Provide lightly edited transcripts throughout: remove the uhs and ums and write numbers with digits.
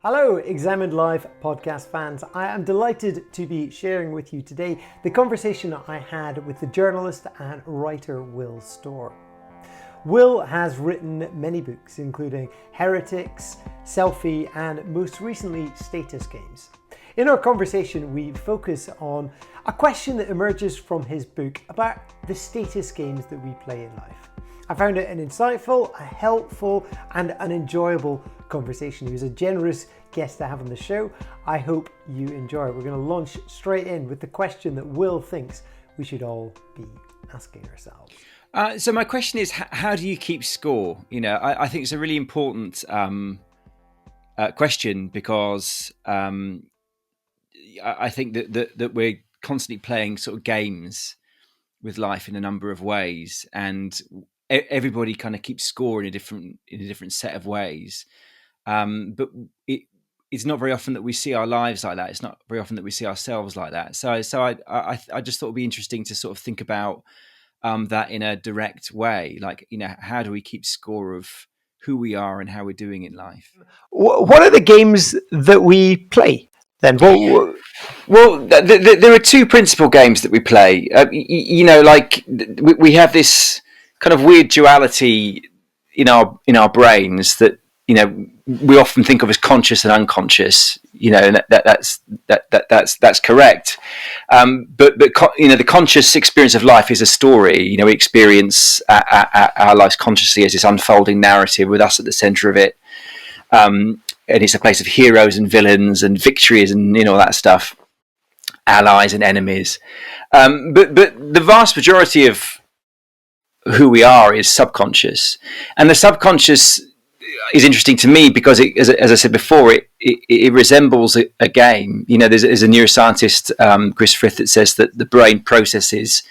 Hello, Examined Live podcast fans. I am delighted to be sharing with you today the conversation I had with the journalist and writer Will Storr. Will has written many books, including Heretics, Selfie, and most recently, Status Games. In our conversation, we focus on a question that emerges from his book about the status games that we play in life. I found it an insightful, a helpful, and an enjoyable conversation. He was a generous guest to have on the show. I hope you enjoy it. We're going to launch straight in with the question that Will thinks we should all be asking ourselves. So my question is, how do you keep score? I think it's a really important question because I think that we're constantly playing sort of games with life in a number of ways, and everybody kind of keeps score in a different set of ways. But it's not very often that we see our lives like that. It's not very often that we see ourselves like that. So I just thought it'd be interesting to sort of think about that in a direct way. Like, how do we keep score of who we are and how we're doing in life? What are the games that we play then? Well, there are two principal games that we play. We have this kind of weird duality in our brains that we often think of as conscious and unconscious. And that's correct. But the conscious experience of life is a story. We experience our lives consciously as this unfolding narrative with us at the centre of it. And it's a place of heroes and villains and victories and all that stuff, allies and enemies. But the vast majority of who we are is subconscious, and the subconscious is interesting to me because as I said before, it resembles a game. There's a neuroscientist, Chris Frith, that says that the brain processes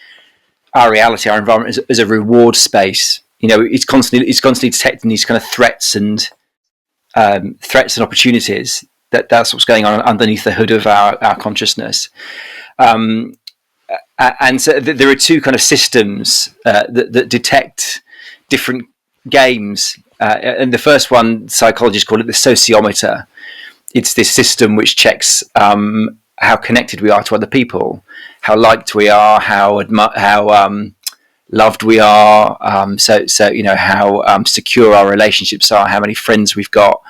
our reality, our environment, as a reward space. It's constantly detecting these kind of threats and opportunities. That's what's going on underneath the hood of our consciousness. And so there are two kind of systems that detect different games. And the first one, psychologists call it the sociometer. It's this system which checks how connected we are to other people, how liked we are, how loved we are. How secure our relationships are, how many friends we've got,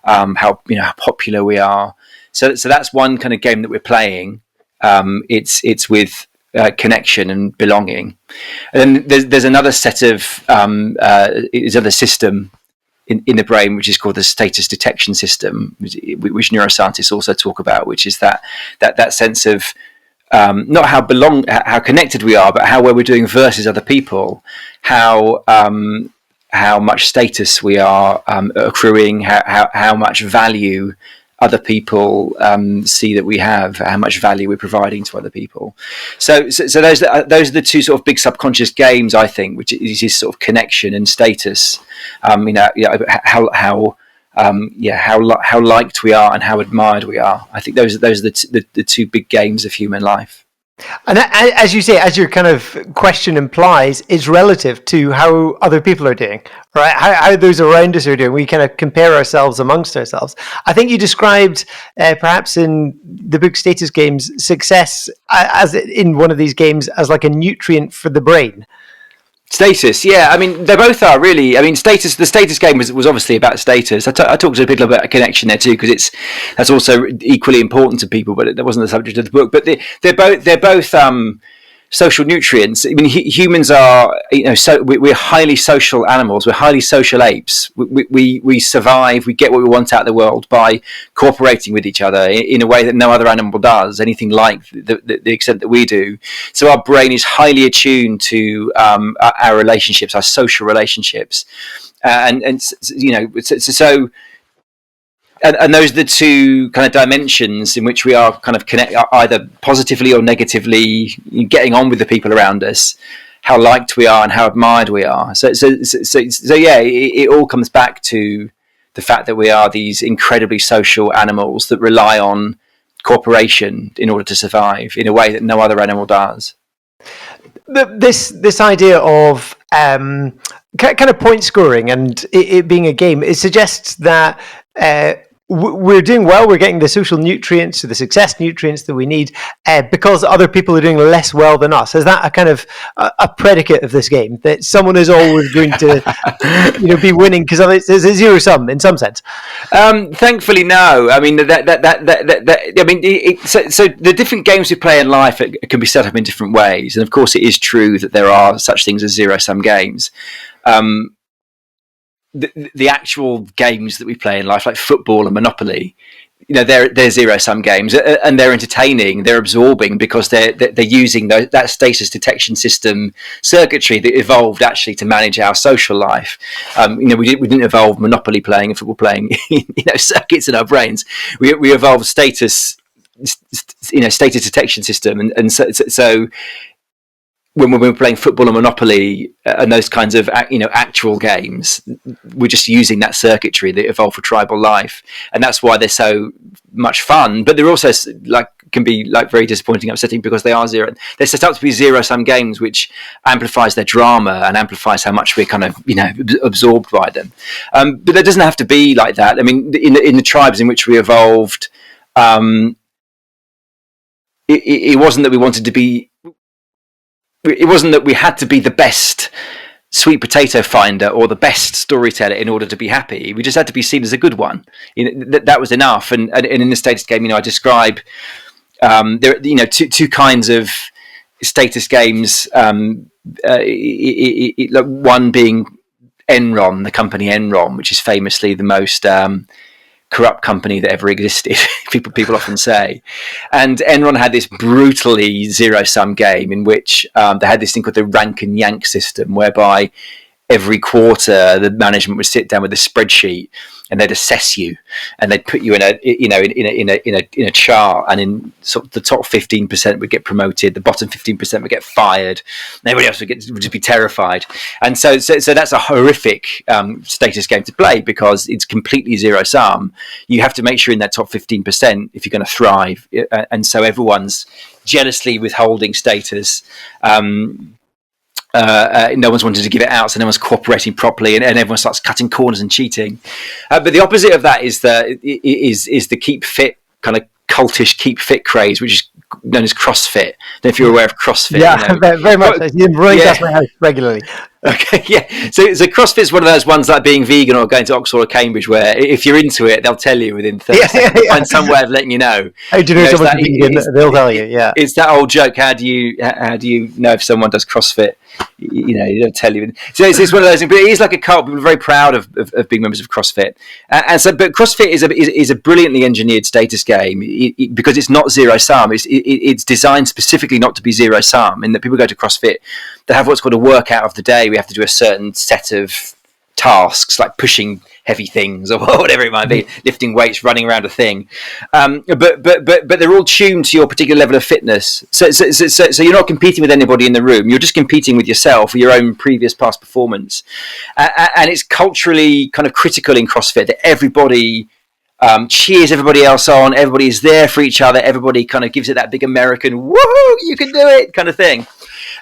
how popular we are. So that's one kind of game that we're playing. It's with connection and belonging, and then there's another set of another system in the brain which is called the status detection system, which neuroscientists also talk about, which is that sense of not how connected we are, but how well we're doing versus other people, how much status we are accruing, how much value other people see that we have, how much value we're providing to other people. So those are the two sort of big subconscious games, I think, which is this sort of connection and status. How liked we are and how admired we are. I think those are the two big games of human life. And as you say, as your kind of question implies, it's relative to how other people are doing, right? How those around us are doing. We kind of compare ourselves amongst ourselves. I think you described, perhaps in the book Status Games, success as in one of these games as like a nutrient for the brain. Status, yeah. I mean, they both are really. I mean, the status game was obviously about status. I talked to people about a connection there too, because that's also equally important to people. But that wasn't the subject of the book. But they're both social nutrients. I mean, humans are, we're highly social animals. We're highly social apes. We survive. We get what we want out of the world by cooperating with each other in a way that no other animal does, anything like the extent that we do. So our brain is highly attuned to our relationships, our social relationships, and those are the two kind of dimensions in which we are kind of connect, either positively or negatively, getting on with the people around us, how liked we are and how admired we are. So yeah, it all comes back to the fact that we are these incredibly social animals that rely on cooperation in order to survive in a way that no other animal does. This idea of kind of point scoring and it being a game, it suggests that we're doing well. We're getting the social nutrients, the success nutrients that we need because other people are doing less well than us. Is that a kind of a predicate of this game, that someone is always going to be winning because it's a zero sum in some sense? Thankfully, no. I mean, so the different games we play in life can be set up in different ways, and of course, it is true that there are such things as zero sum games. The actual games that we play in life, like football and Monopoly, they're zero sum games, and they're entertaining. They're absorbing because they're using that status detection system circuitry that evolved actually to manage our social life. We didn't evolve Monopoly playing and football playing, circuits in our brains. We evolved status detection system, and so when we're playing football and Monopoly and those kinds of actual games, we're just using that circuitry that evolved for tribal life, and that's why they're so much fun. But they're also can be very disappointing, upsetting, because they're set up to be zero sum games, which amplifies their drama and amplifies how much we're kind of absorbed by them. But it doesn't have to be like that. I mean, in the tribes in which we evolved, it wasn't that we wanted to be. It wasn't that we had to be the best sweet potato finder or the best storyteller in order to be happy. We just had to be seen as a good one. That was enough. And in the status game, I describe there are two kinds of status games. One being Enron, the company Enron, which is famously the most corrupt company that ever existed. people often say. And Enron had this brutally zero sum game in which they had this thing called the rank and yank system, whereby every quarter the management would sit down with a spreadsheet and they'd assess you, and they'd put you in a chart, and in sort of the top 15% would get promoted, the bottom 15% would get fired, and everybody else would just be terrified. And so that's a horrific status game to play, because it's completely zero sum. You have to make sure in that top 15% if you're going to thrive, and so everyone's jealously withholding status. No one's wanted to give it out, so no one's cooperating properly, and everyone starts cutting corners and cheating. But the opposite of that is the keep fit, kind of cultish keep fit craze, which is known as CrossFit. I don't know if you're aware of CrossFit. Yeah, very much. You running past my house regularly. Okay, yeah. So CrossFit is one of those ones like being vegan or going to Oxford or Cambridge, where if you're into it, they'll tell you within 30 seconds. They'll find some way of letting you know. How do you know someone's vegan? They'll tell you. Yeah, it's that old joke. How do you know if someone does CrossFit? They don't tell you. So it's one of those things. But it is like a cult. People are very proud of being members of CrossFit, but CrossFit is a brilliantly engineered status game because it's not zero sum. It's designed specifically not to be zero sum. In that people go to CrossFit, they have what's called a workout of the day. We have to do a certain set of tasks, like pushing heavy things or whatever it might be, lifting weights, running around a thing. But they're all tuned to your particular level of fitness. So you're not competing with anybody in the room. You're just competing with yourself for your own previous past performance. And it's culturally kind of critical in CrossFit that everybody cheers everybody else on. Everybody is there for each other. Everybody kind of gives it that big American "woohoo, you can do it" kind of thing.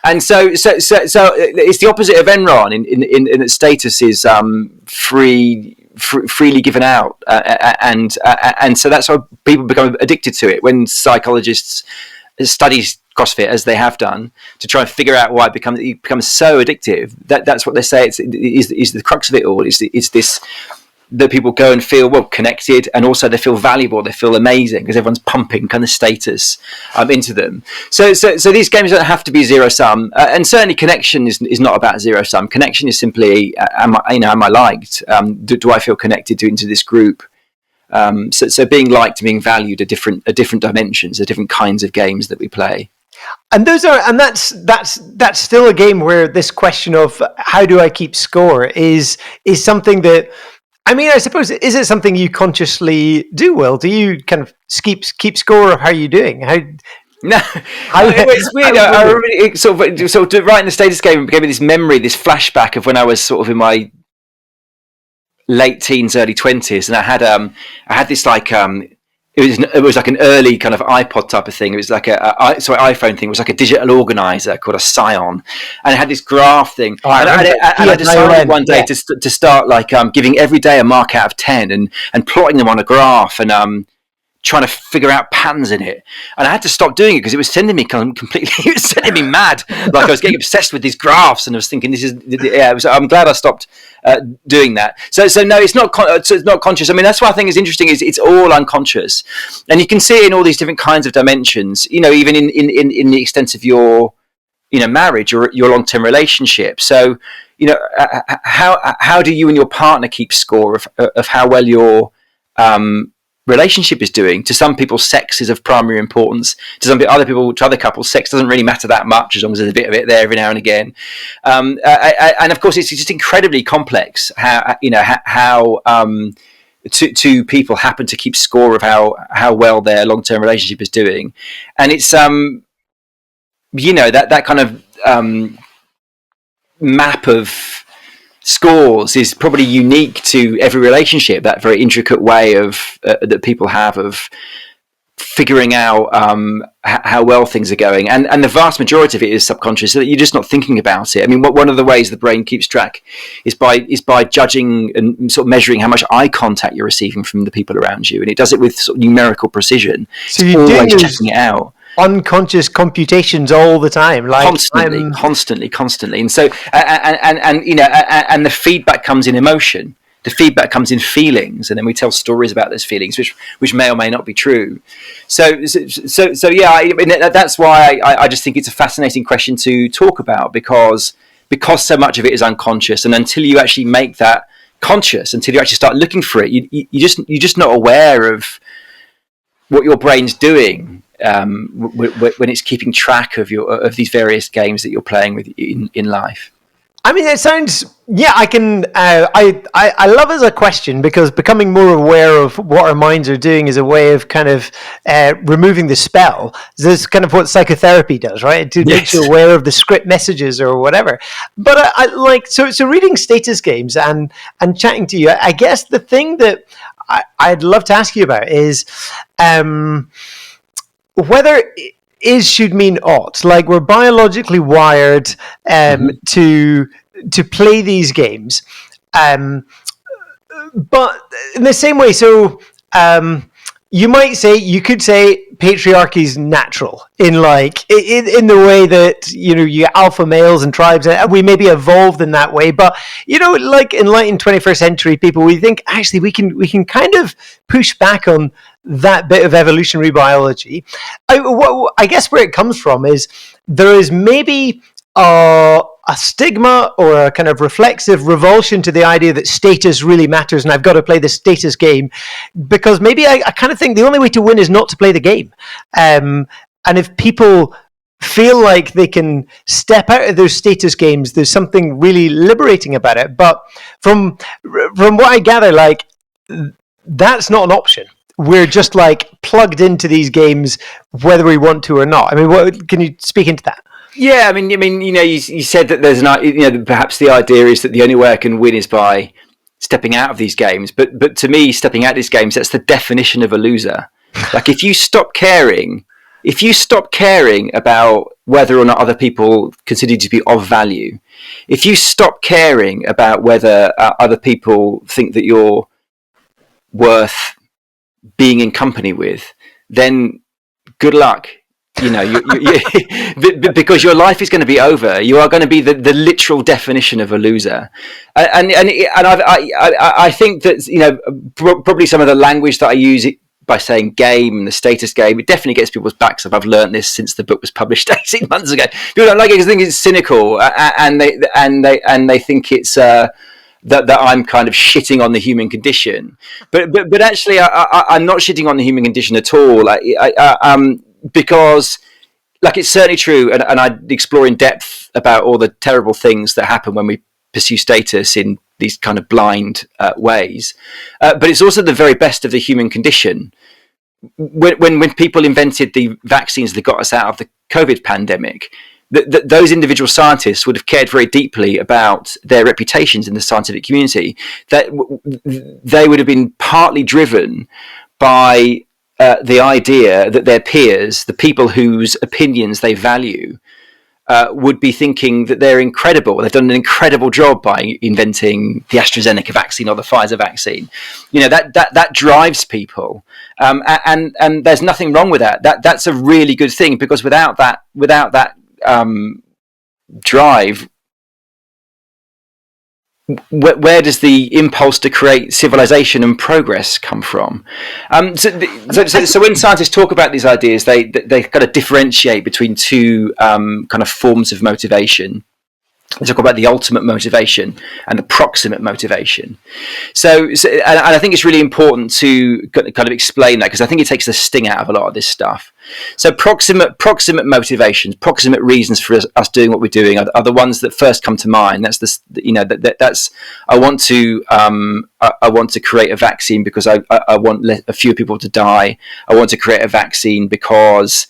And so it's the opposite of Enron in its status is freely given out, and so that's why people become addicted to it. When psychologists study CrossFit, as they have done, to try and figure out why it becomes so addictive, that's what they say. Is the crux of it all. It's this. That people go and feel connected, and also they feel valuable, they feel amazing because everyone's pumping kind of status into them. So these games don't have to be zero sum, and certainly connection is not about zero sum. Connection is simply am I liked? Do I feel connected into this group? So being liked and being valued are different dimensions, are different kinds of games that we play. And that's still a game where this question of how do I keep score is something that. I mean, I suppose, is it something you consciously do, Will? Do you kind of keep score of how you're doing? No, it's weird. I remember sort of writing the status game gave me this memory, this flashback of when I was sort of in my late teens, early 20s, and I had this like it was like an early kind of iPod type of thing. It was like iPhone thing. It was like a digital organizer called a Scion, and it had this graph thing. I decided one day to start like giving every day a mark out of 10 and plotting them on a graph and trying to figure out patterns in it. And I had to stop doing it because it was sending me completely. It was sending me mad. Like I was getting obsessed with these graphs, and I was thinking, I'm glad I stopped doing that. So no, it's not conscious. I mean, that's what I think is interesting. Is it's all unconscious, and you can see it in all these different kinds of dimensions. You know, even in the extent of your marriage or your long-term relationship. So how do you and your partner keep score of how well your relationship is doing? To some people, sex is of primary importance. To other couples, sex doesn't really matter that much, as long as there's a bit of it there every now and again. And of course, it's just incredibly complex how two people happen to keep score of how well their long-term relationship is doing. And it's that kind of map of scores is probably unique to every relationship, that very intricate way of that people have of figuring out how well things are going, and the vast majority of it is subconscious, so that you're just not thinking about it. I mean, one of the ways the brain keeps track is by judging and sort of measuring how much eye contact you're receiving from the people around you, and it does it with sort of numerical precision. So you're always checking it out. Unconscious computations all the time, like constantly, and so and the feedback comes in emotion, the feedback comes in feelings, and then we tell stories about those feelings, which may or may not be true. So yeah, I mean, that's why I just think it's a fascinating question to talk about, because so much of it is unconscious, and until you actually make that conscious, until you actually start looking for it, you're just not aware of what your brain's doing. When it's keeping track of these various games that you're playing with in life. I mean, it sounds, I can, I love it as a question, because becoming more aware of what our minds are doing is a way of kind of removing the spell. This is kind of what psychotherapy does, right? To make you aware of the script messages or whatever. But I like, so reading status games and chatting to you, I guess the thing that I'd love to ask you about is, whether is should mean ought. Like, we're biologically wired to play these games, but in the same way. So you could say patriarchy is natural in the way that you alpha males and tribes, and we maybe evolved in that way. But like enlightened 21st century people, we think actually we can kind of push back on that bit of evolutionary biology. I guess where it comes from is there is maybe a stigma or a kind of reflexive revulsion to the idea that status really matters, and I've got to play the status game, because maybe I kind of think the only way to win is not to play the game. And if people feel like they can step out of those status games, there's something really liberating about it. But from what I gather, like, that's not an option. We're just like plugged into these games whether we want to or not. I mean, can you speak into that? Yeah, I mean, you said that there's perhaps the idea is that the only way I can win is by stepping out of these games. But to me, stepping out of these games, that's the definition of a loser. Like, if you stop caring about whether or not other people consider you to be of value, if you stop caring about whether other people think that you're worth being in company with, then good luck. Because your life is going to be over. You are going to be the literal definition of a loser. And I think that probably some of the language that I use by saying game and the status game, it definitely gets people's backs up. I've learned this since the book was published 18 months ago. People don't like it because they think it's cynical, and they think it's that I'm kind of shitting on the human condition, but actually I'm not shitting on the human condition at all. Because, like, it's certainly true, and I explore in depth about all the terrible things that happen when we pursue status in these kind of blind ways. But it's also the very best of the human condition. When people invented the vaccines that got us out of the COVID pandemic, those individual scientists would have cared very deeply about their reputations in the scientific community. That they would have been partly driven by the idea that their peers, the people whose opinions they value, would be thinking that they're incredible. They've done an incredible job by inventing the AstraZeneca vaccine or the Pfizer vaccine. That drives people, and there's nothing wrong with that. That's a really good thing, because without that drive, where does the impulse to create civilization and progress come from? So when scientists talk about these ideas, they kind of differentiate between two kind of forms of motivation. They talk about the ultimate motivation and the proximate motivation. So and I think it's really important to kind of explain that, because I think it takes the sting out of a lot of this stuff. So proximate motivations, proximate reasons for us doing what we're doing are the ones that first come to mind. That's that's I want to create a vaccine because I want a few people to die. I want to create a vaccine because,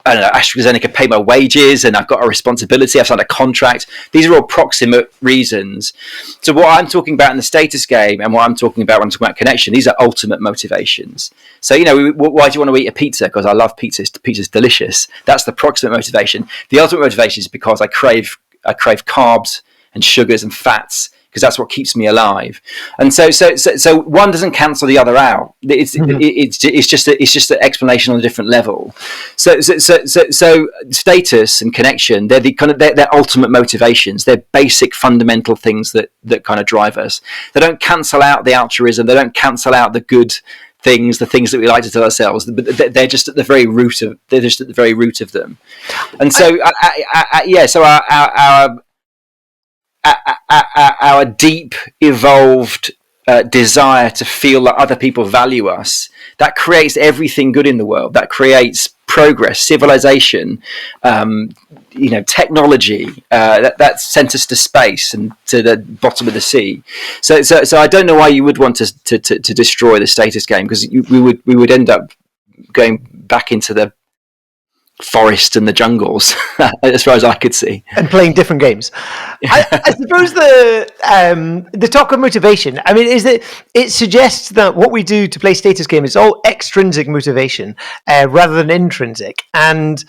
I don't know, AstraZeneca pay my wages and I've got a responsibility, I've signed a contract. These are all proximate reasons. So what I'm talking about in the status game, and what I'm talking about when I'm talking about connection, these are ultimate motivations. So, why do you want to eat a pizza? Because I love pizza. Pizza's delicious. That's the proximate motivation. The ultimate motivation is because I crave carbs and sugars and fats, because that's what keeps me alive. And so one doesn't cancel the other out. It's just an explanation on a different level. So status and connection, they're they're ultimate motivations. They're basic fundamental things that kind of drive us. They don't cancel out the altruism. They don't cancel out the good things, the things that we like to tell ourselves, but they're just at the very root of them. And so our deep evolved desire to feel that other people value us, that creates everything good in the world. That creates progress, civilization, technology. That sent us to space and to the bottom of the sea. So I don't know why you would want to destroy the status game, because we would end up going back into the forest and the jungles, as far as I could see, and playing different games. I suppose the talk of motivation, I mean, is that it suggests that what we do to play status game is all extrinsic motivation rather than intrinsic. And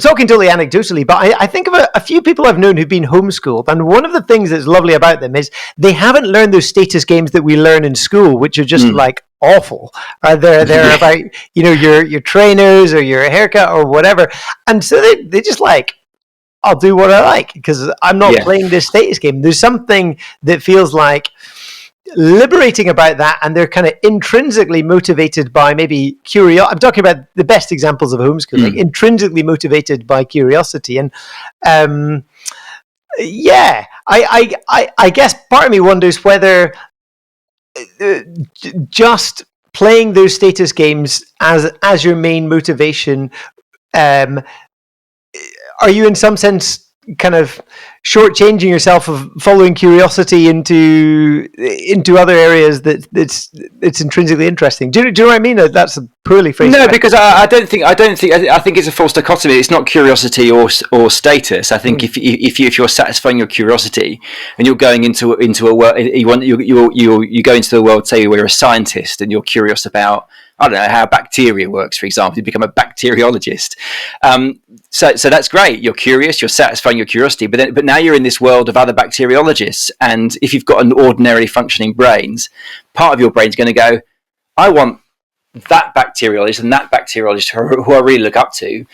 talking totally anecdotally, but I think of a few people I've known who've been homeschooled, and one of the things that's lovely about them is they haven't learned those status games that we learn in school, which are just like awful. They're about your trainers or your haircut or whatever, and so they just like, I'll do what I like because I'm not playing this status game. There's something that feels like liberating about that, and they're kind of intrinsically motivated by maybe curiosity. I'm talking about the best examples of homeschooling, intrinsically motivated by curiosity. And I guess part of me wonders whether just playing those status games as your main motivation, are you in some sense kind of shortchanging yourself of following curiosity into other areas it's intrinsically interesting? Do you know what I mean? That's a poorly phrased. No, because I think it's a false dichotomy. It's not curiosity or status. I think if you're satisfying your curiosity and you're going into a world, you go into the world, say where you're a scientist and you're curious about, I don't know, how bacteria works, for example. You become a bacteriologist. So that's great. You're curious. You're satisfying your curiosity. But now you're in this world of other bacteriologists. And if you've got an ordinarily functioning brains, part of your brain's going to go, I want that bacteriologist and that bacteriologist who I really look up to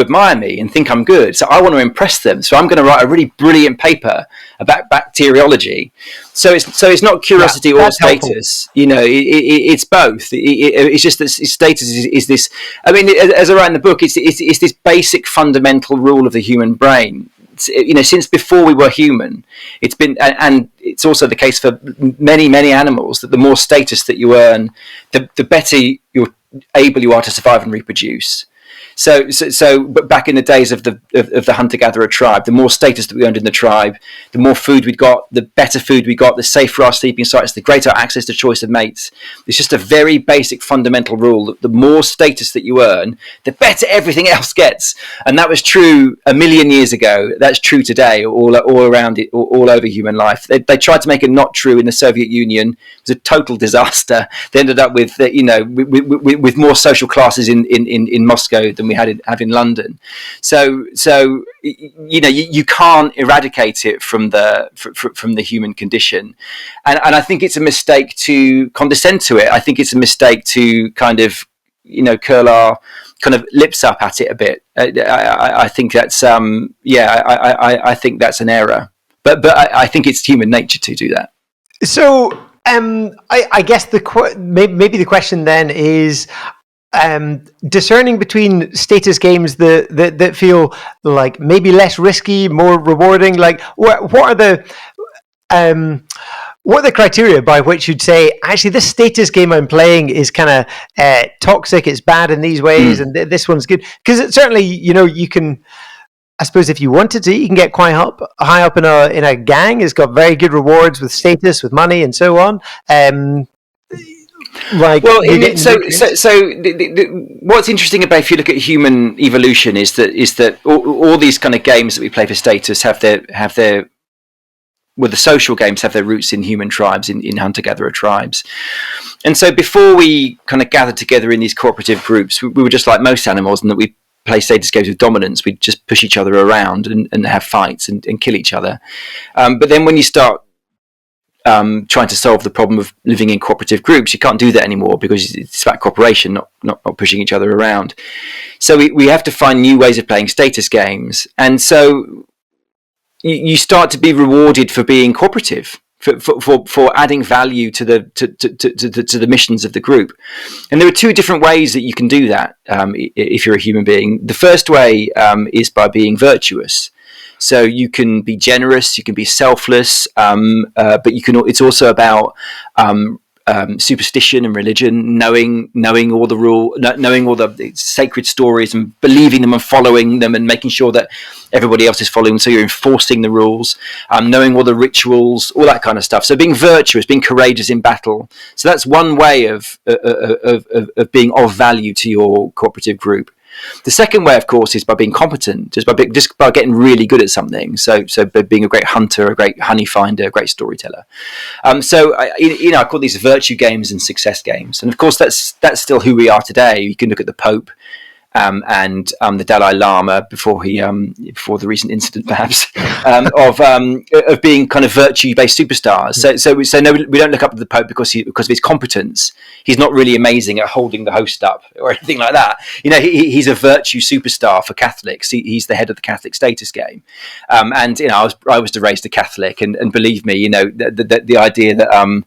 admire me and think I'm good. So I want to impress them. So I'm going to write a really brilliant paper about bacteriology. So it's not curiosity or status. Helpful. It's both. It's just that status is this. I mean, as I write in the book, it's this basic fundamental rule of the human brain. Since before we were human, it's been, and it's also the case for many animals, that the more status that you earn, the better you're able you are to survive and reproduce. But back in the days of the hunter-gatherer tribe, the more status that we earned in the tribe, the more food we'd got, the better food we got, the safer our sleeping sites, the greater access to choice of mates. It's just a very basic fundamental rule that the more status that you earn, the better everything else gets. And that was true a million years ago. That's true today, all around it, all over human life. They tried to make it not true in the Soviet Union. It was a total disaster. They ended up with with more social classes in Moscow than we have in London. So you can't eradicate it from the human condition, and I think it's a mistake to condescend to it. I think it's a mistake to kind of curl our kind of lips up at it a bit. I think that's I think that's an error, but I think it's human nature to do that. So I guess maybe the question then is discerning between status games that feel like maybe less risky, more rewarding. Like what are the criteria by which you'd say, actually, this status game I'm playing is kind of toxic, it's bad in these ways, and this one's good? Because certainly, you can, I suppose, if you wanted to, you can get quite high up in a gang. It's got very good rewards with status, with money, and so on. What's interesting about, if you look at human evolution, is that all these kind of games that we play for status have their the social games have their roots in human tribes, in hunter-gatherer tribes. And so before we kind of gathered together in these cooperative groups, we were just like most animals, in that we play status games with dominance. We'd just push each other around and have fights and kill each other. But then when you start trying to solve the problem of living in cooperative groups, you can't do that anymore, because it's about cooperation, not pushing each other around. So we have to find new ways of playing status games. And so you start to be rewarded for being cooperative, for adding value to the missions of the group. And there are two different ways that you can do that if you're a human being. The first way is by being virtuous. So you can be generous, you can be selfless, but it's also about superstition and religion, knowing all the sacred stories and believing them and following them and making sure that everybody else is following them. So you're enforcing the rules, knowing all the rituals, all that kind of stuff. So being virtuous, being courageous in battle. So that's one way of being of value to your cooperative group. The second way, of course, is by being competent, just by getting really good at something. So by being a great hunter, a great honey finder, a great storyteller. I call these virtue games and success games, and of course that's still who we are today. You can look at the Pope and the Dalai Lama before the recent incident, perhaps, of being kind of virtue-based superstars. So no, we don't look up to the Pope because of his competence. He's not really amazing at holding the host up or anything like that. He's a virtue superstar for Catholics. He's the head of the Catholic status game. I was raised a Catholic, and believe me, the idea that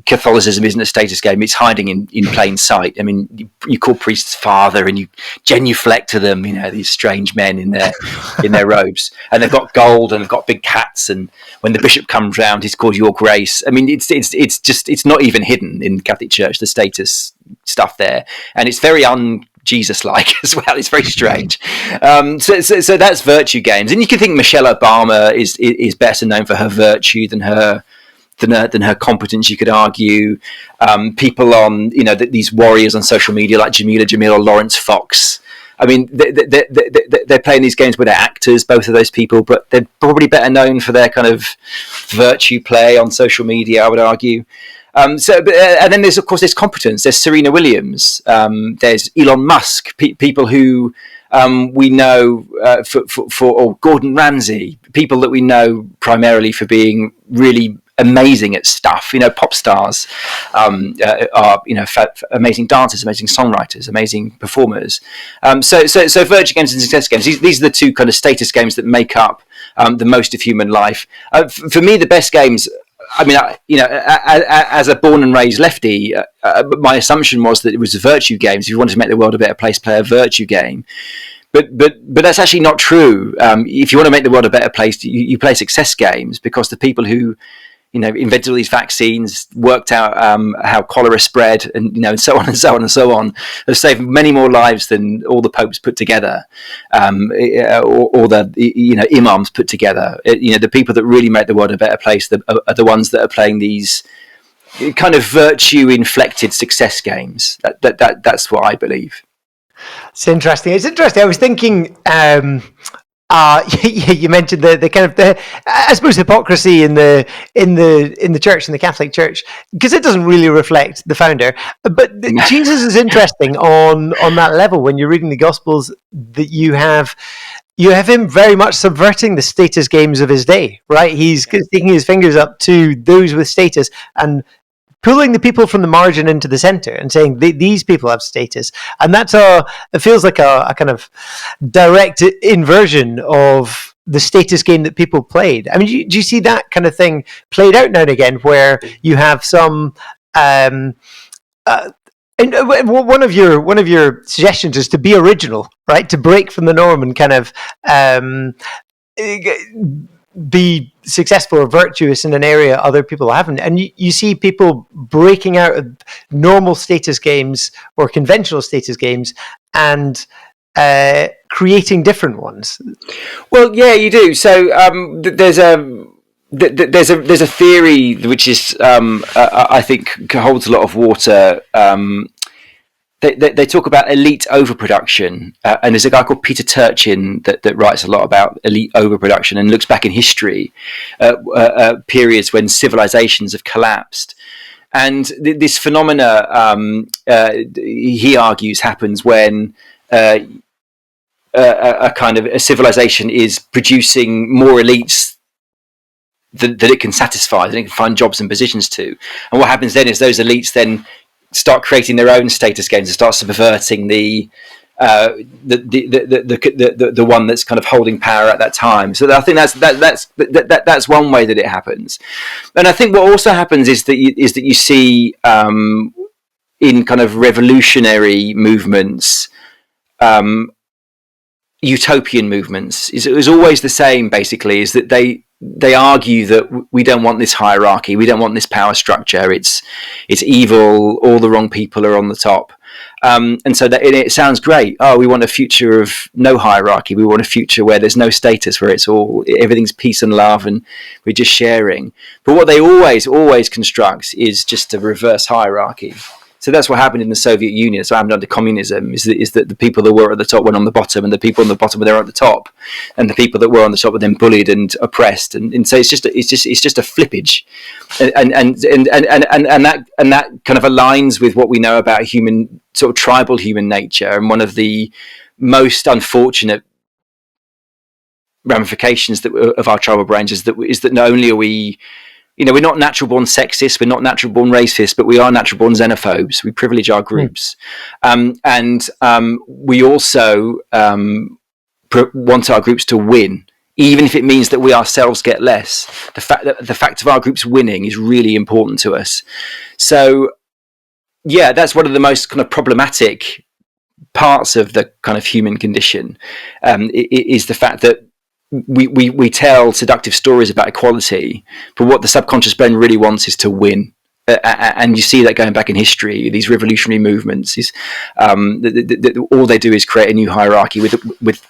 Catholicism isn't a status game. It's hiding in plain sight. I mean, you call priests father, and you genuflect to them. These strange men in their robes, and they've got gold and they've got big hats. And when the bishop comes round, he's called Your Grace. I mean, it's not even hidden in the Catholic Church, the status stuff there, and it's very Jesus-like as well. It's very strange. So that's virtue games, and you can think Michelle Obama is better known for her virtue than her competence, you could argue. People on, these warriors on social media like Jamila Jamil or Lawrence Fox. I mean, they're playing these games where they're actors, both of those people, but they're probably better known for their kind of virtue play on social media, I would argue. And then there's, of course, there's competence. There's Serena Williams. There's Elon Musk. People who we know or Gordon Ramsay. People that we know primarily for being really amazing at stuff. Pop stars are amazing dancers, amazing songwriters, amazing performers. So virtue games and success games. These are the two kind of status games that make up the most of human life. For me, the best games. I mean, as a born and raised lefty, my assumption was that it was virtue games. If you wanted to make the world a better place, play a virtue game. But that's actually not true. If you want to make the world a better place, you play success games, because the people who invented all these vaccines, worked out how cholera spread, and and so on and so on and so on, have saved many more lives than all the popes put together, or the imams put together. The people that really make the world a better place are the ones that are playing these kind of virtue-inflected success games. That's what I believe. It's interesting. I was thinking. You mentioned the kind of I suppose hypocrisy in the church, in the Catholic Church, because it doesn't really reflect the founder. But Jesus is interesting on that level. When you're reading the Gospels, that you have him very much subverting the status games of his day. Right? He's sticking his fingers up to those with status and pulling the people from the margin into the center and saying these people have status, and it feels like a kind of direct inversion of the status game that people played. I mean, do you see that kind of thing played out now and again, where you have some? And one of your suggestions is to be original, right? To break from the norm and kind of be successful or virtuous in an area other people haven't. And you see people breaking out of normal status games or conventional status games and creating different ones. Well, yeah, you do. So there's a theory which is I think holds a lot of water. They talk about elite overproduction, and there's a guy called Peter Turchin that writes a lot about elite overproduction and looks back in history, periods when civilizations have collapsed. And this phenomena, he argues, happens when a kind of a civilization is producing more elites that it can satisfy, that it can find jobs and positions to. And what happens then is those elites then start creating their own status games and start subverting the one that's kind of holding power at that time. So I think that's one way that it happens. And I think what also happens is that you see in kind of revolutionary movements, utopian movements, is always the same. Basically, is that they argue that we don't want this hierarchy, we don't want this power structure. It's evil. All the wrong people are on the top, and so that it sounds great. Oh, we want a future of no hierarchy. We want a future where there's no status, where everything's peace and love, and we're just sharing. But what they always construct is just a reverse hierarchy. So that's what happened in the Soviet Union. So what happened under communism is that the people that were at the top went on the bottom, and the people on the bottom were there at the top, and the people that were on the top were then bullied and oppressed. And so it's just a flippage, and that kind of aligns with what we know about human, sort of tribal human nature. And one of the most unfortunate ramifications of our tribal brains is that not only are we, we're not natural born sexists, we're not natural born racists, but we are natural born xenophobes. We privilege our groups. And we also want our groups to win, even if it means that we ourselves get less. The fact of our groups winning is really important to us. So, yeah, that's one of the most kind of problematic parts of the kind of human condition, is the fact that we tell seductive stories about equality, but what the subconscious brain really wants is to win. And you see that going back in history. These revolutionary movements is all they do is create a new hierarchy with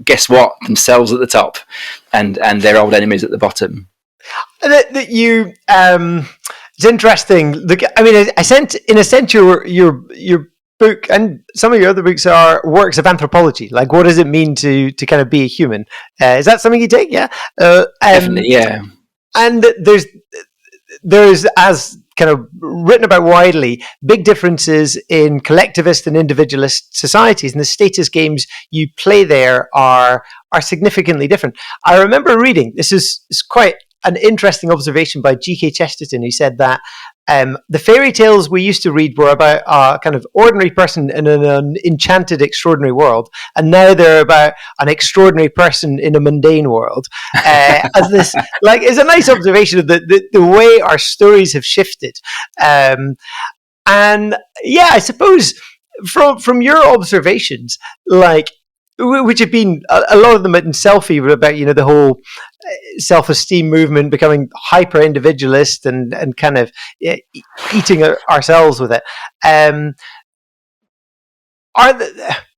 guess what, themselves at the top and their old enemies at the bottom. That you it's interesting. Look, I mean, I sent in a sense your book and some of your other books are works of anthropology. Like, what does it mean to kind of be a human? Is that something you take? Yeah, definitely. Yeah, and there's as kind of written about widely, big differences in collectivist and individualist societies, and the status games you play there are significantly different. I remember reading, this is quite an interesting observation by G.K. Chesterton, who said that the fairy tales we used to read were about a kind of ordinary person in an enchanted, extraordinary world, and now they're about an extraordinary person in a mundane world. As this, like, is a nice observation of the way our stories have shifted. And yeah, I suppose from your observations, like, which have been a lot of them in Selfie were about, the whole self-esteem movement, becoming hyper individualist and kind of eating ourselves with it.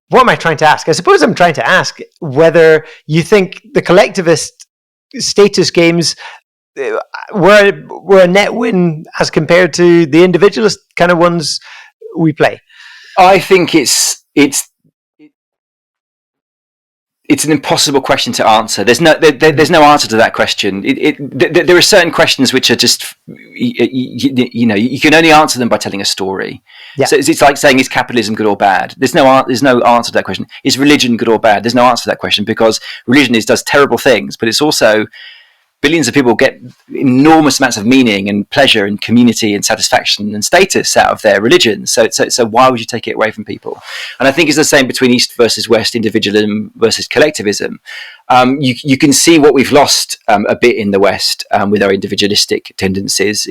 What am I trying to ask? I suppose I'm trying to ask whether you think the collectivist status games were a net win as compared to the individualist kind of ones we play. I think it's an impossible question to answer. There's no answer to that question. There are certain questions which are just you can only answer them by telling a story. Yeah. So it's like saying, is capitalism good or bad? There's no answer to that question. Is religion good or bad? There's no answer to that question, because religion does terrible things, but it's also billions of people get enormous amounts of meaning and pleasure and community and satisfaction and status out of their religion. So why would you take it away from people? And I think it's the same between East versus West, individualism versus collectivism. You can see what we've lost a bit in the West with our individualistic tendencies.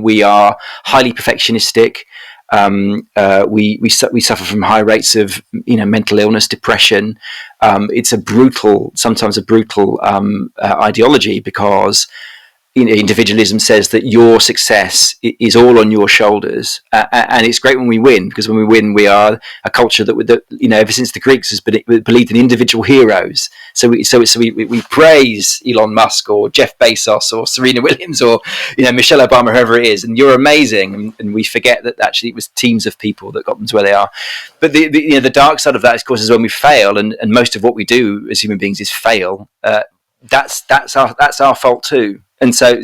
We are highly perfectionistic. We suffer from high rates of mental illness, depression. It's sometimes a brutal ideology, because individualism says that your success is all on your shoulders, and it's great when we win, because when we win, we are a culture that ever since the Greeks has believed in individual heroes. So we praise Elon Musk or Jeff Bezos or Serena Williams or Michelle Obama, whoever it is, and you're amazing, and we forget that actually it was teams of people that got them to where they are. But the dark side of that, of course, is when we fail, and most of what we do as human beings is fail. That's our fault too. And so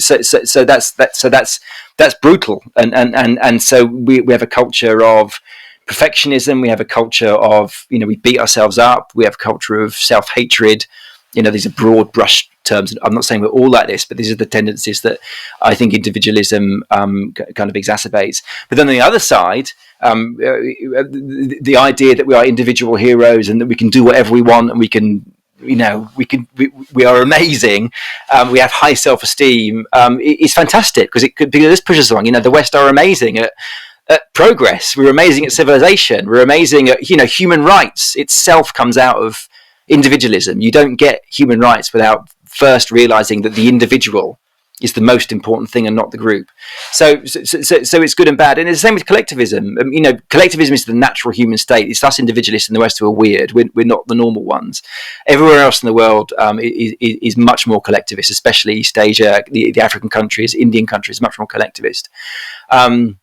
that's brutal, and so we have a culture of perfectionism. We have a culture of we beat ourselves up. We have a culture of self-hatred. These are broad brush terms. I'm not saying we're all like this, but these are the tendencies that I think individualism kind of exacerbates. But then on the other side, the idea that we are individual heroes and that we can do whatever we want and we can. We are amazing. We have high self-esteem. It's fantastic because this pushes us along. The West are amazing at progress. We're amazing at civilization. We're amazing at human rights itself comes out of individualism. You don't get human rights without first realizing that the individual is the most important thing and not the group. So it's good and bad. And it's the same with collectivism. Collectivism is the natural human state. It's us individualists in the West who are weird. We're not the normal ones. Everywhere else in the world is much more collectivist, especially East Asia, the African countries, Indian countries, much more collectivist. And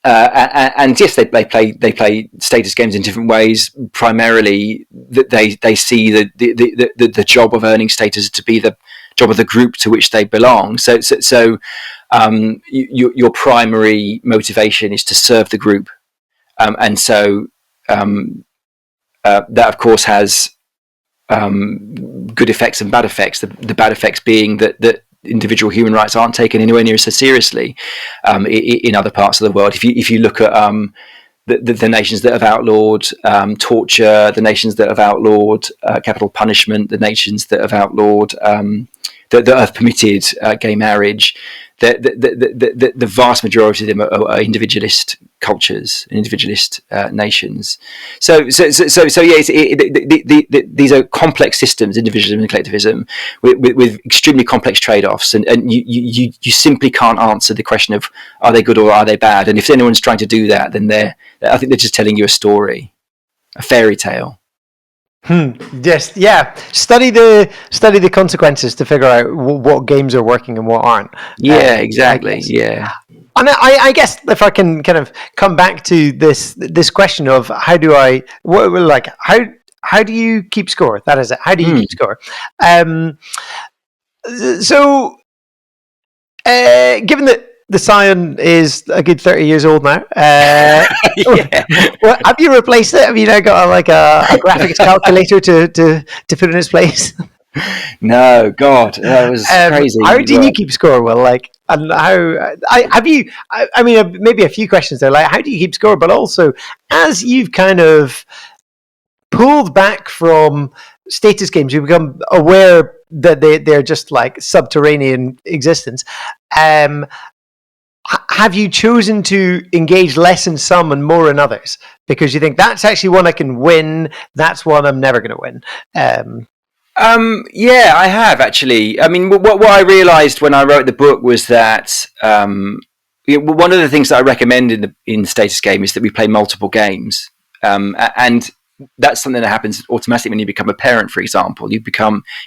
yes, they play status games in different ways. Primarily, that they see the job of earning status to be the job of the group to which they belong. So your primary motivation is to serve the group, and so that of course has good effects and bad effects. The bad effects being that individual human rights aren't taken anywhere near so seriously in other parts of the world. If you look at the nations that have outlawed torture, the nations that have outlawed capital punishment, the nations that have outlawed that have permitted gay marriage, the vast majority of them are individualist cultures, individualist nations. So these are complex systems, individualism and collectivism, with extremely complex trade-offs, and you simply can't answer the question of are they good or are they bad. And if anyone's trying to do that, then I think they're just telling you a story, a fairy tale. Yes, yeah. Study the consequences to figure out what games are working and what aren't. Yeah, exactly. Yeah. And I guess if I can kind of come back to this question of how do you keep score? That is it. How do you keep score? Given that the Scion is a good 30 years old now. Well, have you replaced it? Have you now got a graphics calculator to put in its place? No, God, that was crazy. How do you keep score? Well, and how have you? I mean, maybe a few questions there. How do you keep score? But also, as you've kind of pulled back from status games, you become aware that they're just subterranean existence. Have you chosen to engage less in some and more in others? because you think that's actually one I can win. That's one I'm never going to win. Yeah, I have actually. I mean, what I realised when I wrote the book was that one of the things that I recommend in the status game is that we play multiple games, and that's something that happens automatically when you become a parent. For example, you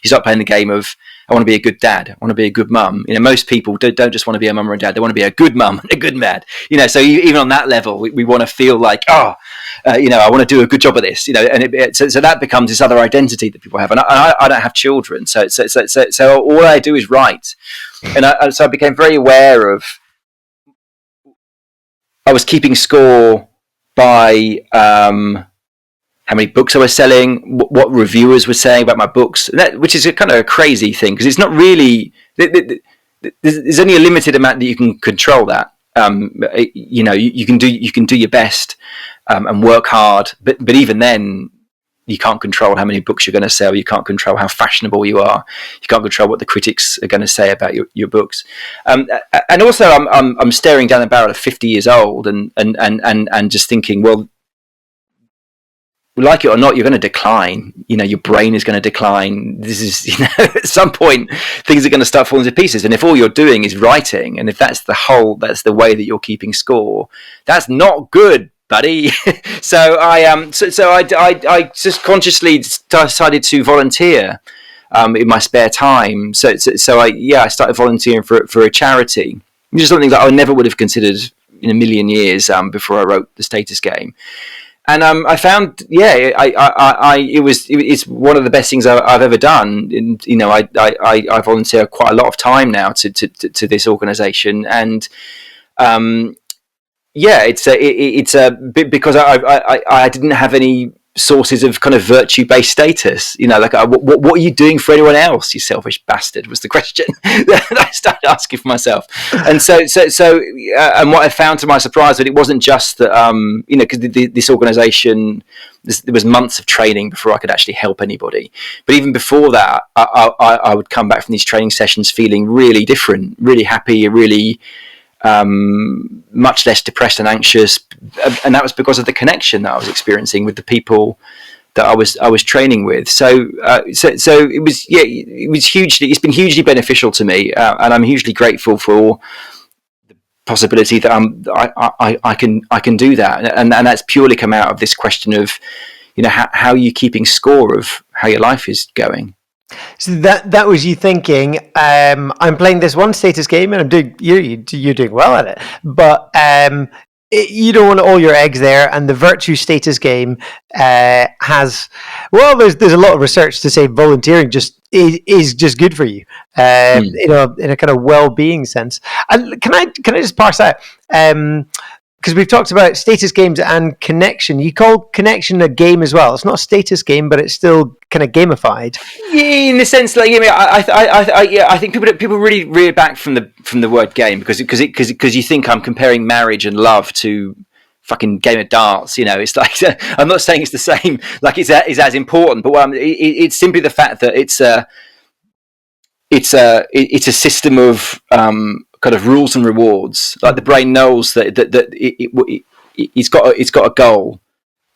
start playing the game of, I want to be a good dad, I want to be a good mum. Most people don't just want to be a mum or a dad; they want to be a good mum and a good dad. So even on that level, we want to feel like, I want to do a good job of this. And so that becomes this other identity that people have. And I don't have children, so all I do is write, and so I became very aware of. I was keeping score by how many books I was selling, what reviewers were saying about my books, which is a kind of a crazy thing because it's not really. There's only a limited amount that you can control. That you can do your best and work hard, but even then, you can't control how many books you're going to sell. You can't control how fashionable you are. You can't control what the critics are going to say about your books. And also, I'm staring down the barrel of 50 years old, and just thinking, well, like it or not, you're going to decline. Your brain is going to decline. This is, at some point, things are going to start falling to pieces. And if all you're doing is writing, and if that's the way that you're keeping score, that's not good, buddy. So I just consciously decided to volunteer in my spare time. So I started volunteering for a charity, which is something that I never would have considered in a million years before I wrote the status game. And I found, it's one of the best things I've ever done. And, I volunteer quite a lot of time now to this organisation, and it's a bit because I didn't have any sources of kind of virtue-based status. What are you doing for anyone else, you selfish bastard, was the question that I started asking for myself. And so and what I found to my surprise, that it wasn't just that, because this organisation, there was months of training before I could actually help anybody. But even before that, I would come back from these training sessions feeling really different, really happy, really much less depressed and anxious, and that was because of the connection that I was experiencing with the people that I was training with. So it was hugely. It's been hugely beneficial to me, and I'm hugely grateful for the possibility that I can do that, and that's purely come out of this question of, how are you keeping score of how your life is going. So that was you thinking, I'm playing this one status game and you're doing well at it, but you don't want all your eggs there. And the virtue status game there's a lot of research to say volunteering is just good for you, in a kind of well-being sense. And can I just parse out? Because we've talked about status games and connection. You call connection a game as well. It's not a status game, but it's still kind of gamified. Yeah, in the sense, like, I think people really rear back from the word game because you think I'm comparing marriage and love to fucking game of darts. It's like, I'm not saying it's the same. Like it's as important, but it's simply the fact that it's a system of kind of rules and rewards. Like the brain knows that it's got a goal.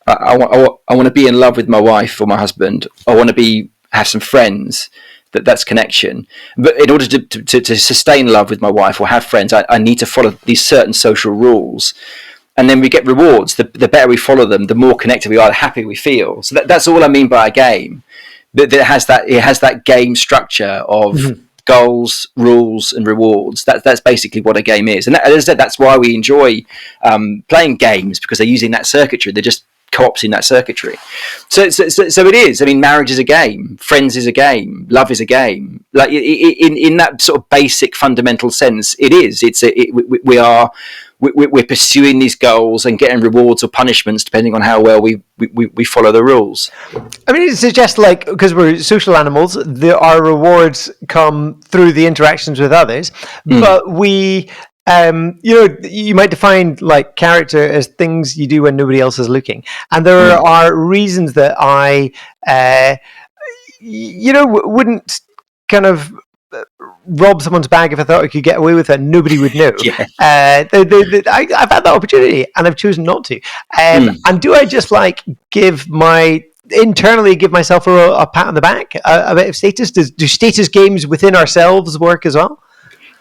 I want to be in love with my wife or my husband. I want to have some friends. That's connection. But in order to sustain love with my wife or have friends, I need to follow these certain social rules. And then we get rewards. The better we follow them, the more connected we are, the happier we feel. So that's all I mean by a game. That it has that game structure of goals, rules, and rewards. That's basically what a game is. And as I said, that's why we enjoy playing games, because they're using that circuitry. They're just co-opting that circuitry. So it is. I mean, marriage is a game. Friends is a game. Love is a game. Like in that sort of basic fundamental sense, it is. We're pursuing these goals and getting rewards or punishments depending on how well we follow the rules. I mean, it suggests, like, because we're social animals, our rewards come through the interactions with others, but we, you might define like character as things you do when nobody else is looking, and there are reasons that I, wouldn't kind of rob someone's bag if I thought I could get away with it. Nobody would know. Yeah. I've had that opportunity and I've chosen not to. And do I just internally give myself a pat on the back, a bit of status? Do status games within ourselves work as well?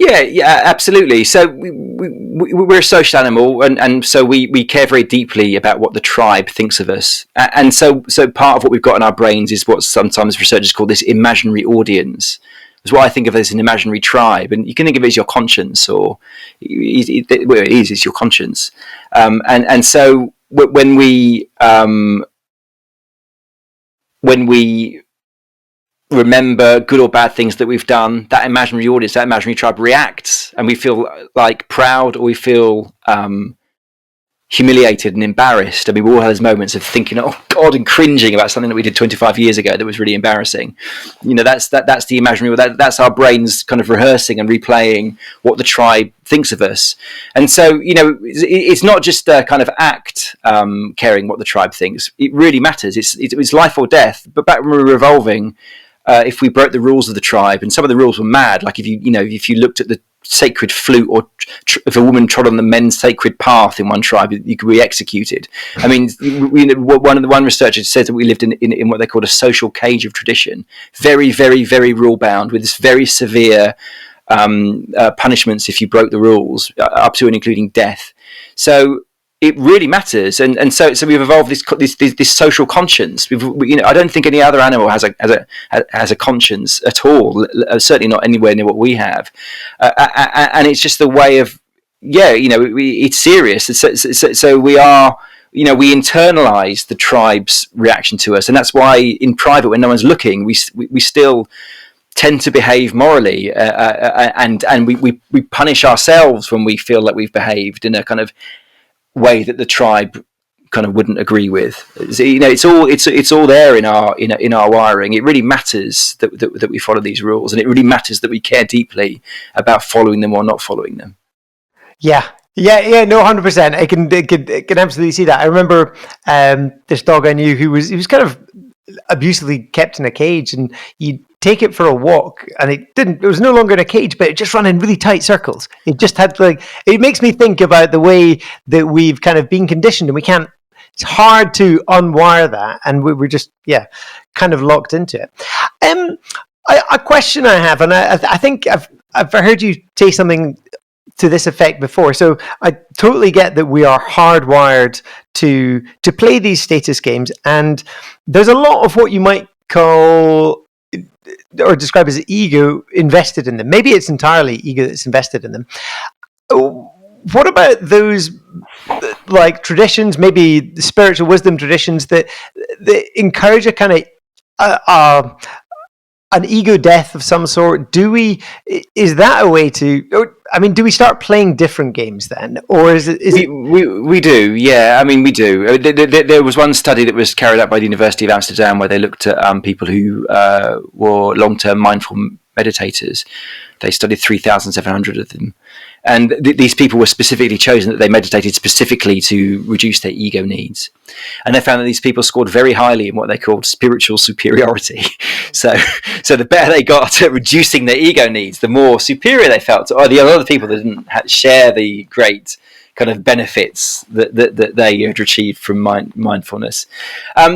Yeah, absolutely. So we're a social animal, and so we care very deeply about what the tribe thinks of us. And so part of what we've got in our brains is what sometimes researchers call this imaginary audience. It's what I think of as an imaginary tribe, and you can think of it as your conscience, or it's your conscience. And so when we remember good or bad things that we've done, that imaginary audience, that imaginary tribe reacts, and we feel like proud, or we feel humiliated and embarrassed. I mean, we all have those moments of thinking, "Oh God," and cringing about something that we did 25 years ago that was really embarrassing. That's the imaginary. That's our brains kind of rehearsing and replaying what the tribe thinks of us. And so, it's not just a kind of act, caring what the tribe thinks. It really matters. It's life or death. But back when we were revolving, if we broke the rules of the tribe, and some of the rules were mad, like if you looked at the sacred flute, or if a woman trod on the men's sacred path in one tribe, you could be executed. I mean, one researcher says that we lived in what they called a social cage of tradition, very, very, very rule bound, with this very severe punishments if you broke the rules, up to and including death. So it really matters, and so we've evolved this social conscience. I don't think any other animal has a conscience at all. Certainly not anywhere near what we have, and it's just the way of it's serious. So we are. We internalize the tribe's reaction to us, and that's why in private, when no one's looking, we still tend to behave morally, and we punish ourselves when we feel like we've behaved in a kind of way that the tribe kind of wouldn't agree with. It's all there in our wiring. It really matters that we follow these rules, and it really matters that we care deeply about following them or not following them. Yeah, no, 100%. I can absolutely see that. I remember this dog I knew who was kind of abusively kept in a cage, and you'd take it for a walk, and it was no longer in a cage, but it just ran in really tight circles. It just had it makes me think about the way that we've kind of been conditioned, and it's hard to unwire that, and we're just kind of locked into it. A question I have, and I think I've heard you say something to this effect before. So I totally get that we are hardwired to play these status games, and there's a lot of what you might call or describe as ego invested in them. Maybe it's entirely ego that's invested in them. What about those traditions, maybe the spiritual wisdom traditions that encourage a kind of an ego death of some sort? Is that a way to? I mean, do we start playing different games then, or is it? We do, yeah. I mean, we do. There was one study that was carried out by the University of Amsterdam where they looked at people who were long-term mindful meditators. They studied 3,700 of them, and these people were specifically chosen that they meditated specifically to reduce their ego needs. And they found that these people scored very highly in what they called spiritual superiority. So the better they got at reducing their ego needs, the more superior they felt to the other people that didn't share the great kind of benefits that they had achieved from mindfulness.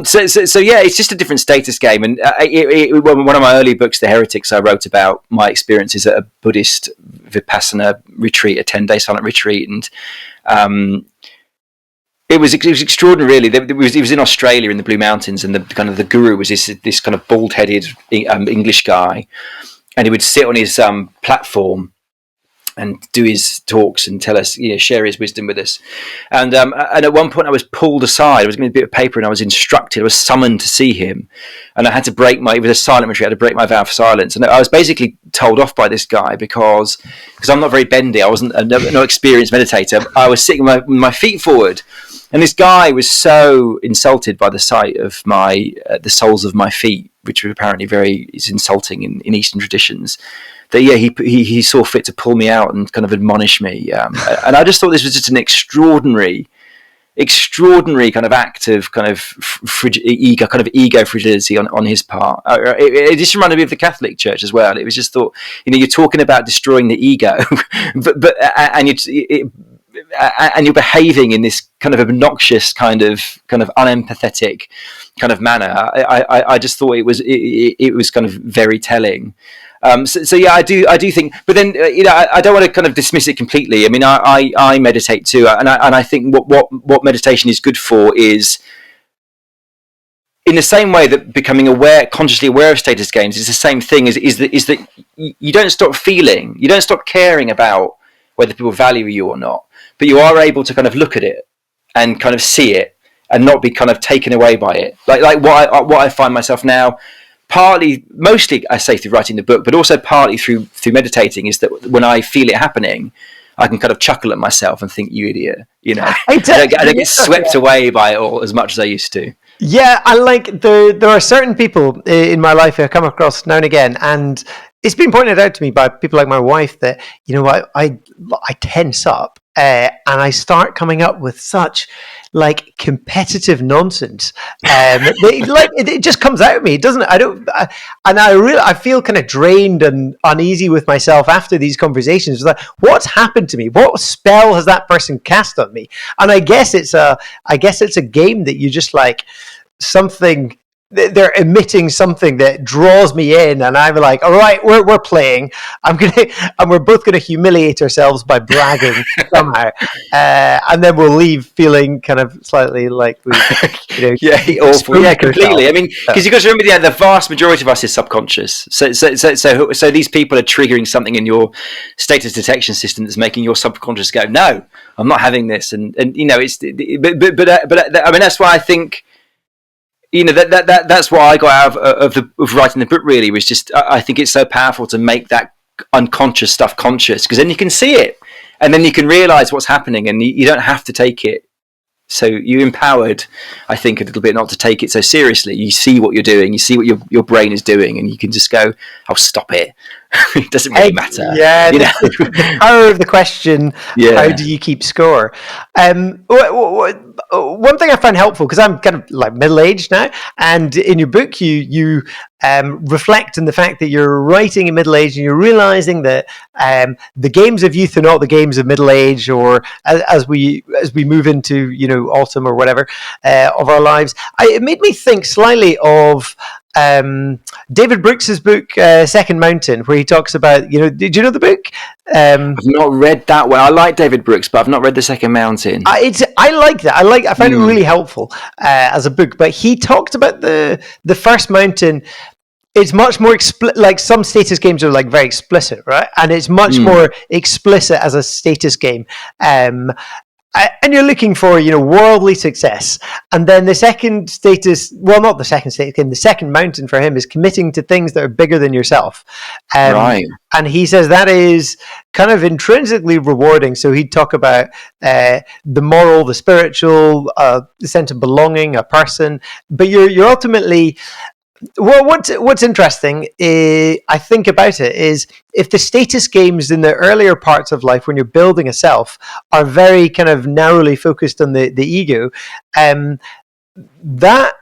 So it's just a different status game. And one of my early books, The Heretics, I wrote about my experiences at a Buddhist Vipassana retreat, a 10-day silent retreat, and it was extraordinary. Really, it was in Australia in the Blue Mountains, and the guru was this kind of bald-headed English guy, and he would sit on his platform and do his talks and tell us, share his wisdom with us. And at one point I was pulled aside. I was given a bit of paper and I was instructed, I was summoned to see him. And I had to it was a silent retreat, I had to break my vow for silence. And I was basically told off by this guy because I'm not very bendy. I wasn't no experienced meditator. I was sitting with my feet forward. And this guy was so insulted by the sight of the soles of my feet, which apparently is insulting in Eastern traditions, that he saw fit to pull me out and kind of admonish me, and I just thought this was just an extraordinary extraordinary kind of act of kind of ego fragility on his part. It just reminded me of the Catholic Church as well. It was just thought, you're talking about destroying the ego, and you're behaving in this kind of obnoxious, kind of unempathetic kind of manner. I just thought it was kind of very telling. So yeah, I do think, but then I don't want to kind of dismiss it completely. I mean, I meditate too, and I think what meditation is good for is, in the same way that becoming consciously aware of status gains is the same thing, is that you don't stop feeling, you don't stop caring about whether people value you or not, but you are able to kind of look at it and kind of see it and not be kind of taken away by it. Like what I find myself now, mostly I say through writing the book, but also partly through meditating, is that when I feel it happening, I can kind of chuckle at myself and think, you idiot, I don't get swept away by it all as much as I used to. Yeah, I like there are certain people in my life who I come across now and again, and it's been pointed out to me by people like my wife that, I tense up and I start coming up with such like competitive nonsense. It just comes out of me. It doesn't. I feel kind of drained and uneasy with myself after these conversations. It's like, what's happened to me? What spell has that person cast on me? And I guess it's a game that you just like something. They're emitting something that draws me in, and I'm like, all right, we're playing. And we're both gonna humiliate ourselves by bragging somehow, and then we'll leave feeling kind of slightly like we, awful. Yeah, completely. I mean, because you've got to remember, the vast majority of us is subconscious. So these people are triggering something in your status detection system that's making your subconscious go, no, I'm not having this, and it's but I mean, that's why I think. That's what I got out of writing the book. Really, was just I think it's so powerful to make that unconscious stuff conscious, because then you can see it, and then you can realize what's happening, and you don't have to take it. So you're empowered, I think, a little bit not to take it so seriously. You see what you're doing, you see what your brain is doing, and you can just go, "Oh, stop it! It doesn't really matter." Yeah, the power of the question. Yeah. How do you keep score? One thing I find helpful, because I'm kind of like middle-aged now, and in your book you reflect on the fact that you're writing in middle age, and you're realizing that the games of youth are not the games of middle age, or as we move into autumn or whatever of our lives. It made me think slightly of David Brooks's book Second Mountain, where he talks about did you know the book? I've not read that one. I like David Brooks, but I've not read The Second Mountain. I like that. I found it really helpful as a book. But he talked about the First Mountain. It's much more like some status games are like very explicit, right? And it's much more explicit as a status game. And you're looking for, worldly success. And then the second status, well, not the second status game, the second mountain for him is committing to things that are bigger than yourself. Right. And he says that is kind of intrinsically rewarding. So he'd talk about the moral, the spiritual, the sense of belonging, a person. But you're ultimately... Well, what's interesting, I think about it, is if the status games in the earlier parts of life, when you're building a self, are very kind of narrowly focused on the ego, that